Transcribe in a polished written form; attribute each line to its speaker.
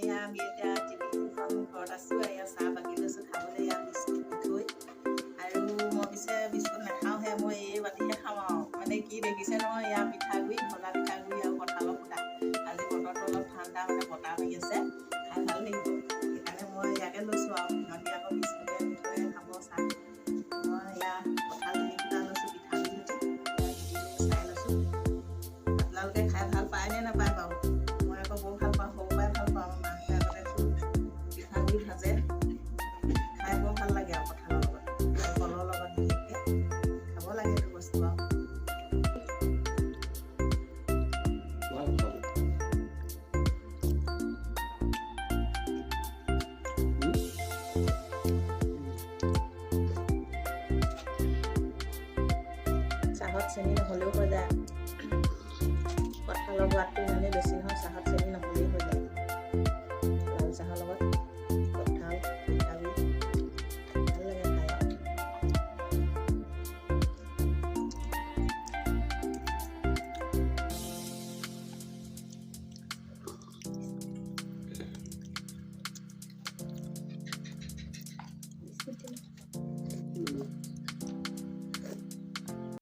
Speaker 1: এয়া আমি এতিয়া টিফিনখন ঘৰত আছোঁ এয়া চাহ বাকি লৈছোঁ খাবলৈ এয়া বিস্কুট থৈ আৰু মই পিছে বিস্কুট নাখাওঁহে মই এই বাতিহে খাওঁ আৰু মানে কি দেখিছে নহয় এয়া পিঠাগুড়ি খোলা পিঠাগুড়ি আৰু কঁঠালৰ ফুটা আজি বতৰটো অলপ ঠাণ্ডা মানে বতাহ মাৰি আছে খাই ভাল লাগিব সেইকাৰণে মই ইয়াকে লৈছোঁ আৰু সিহঁতি আকৌ বিস্কুটে মিঠৈয়ে খাব চাহ মই এয়া কঁঠাল তিনি ফুটা লৈছোঁ পিঠাগুড়ি সৈতে চাই লৈছোঁ আপোনালোকে খাই ভাল পায়নে নাপায় বাৰু মই আকৌ বৰ ভাল পাওঁ সৰু পৰাই ভাল পাওঁ মাহঁতে আগতে খুব পিঠাগুড়ি ভাজে খাই বৰ ভাল লাগে আৰু কঁঠালৰ লগত কলৰ লগত বিশেষকৈ খাব লাগে এইটো বস্তু আৰু চাহত চেনি নহ'লেও হৈ যায় কঁঠালৰ সোৱাদটো ইমানেই বেছি নহয় চাহত চেনি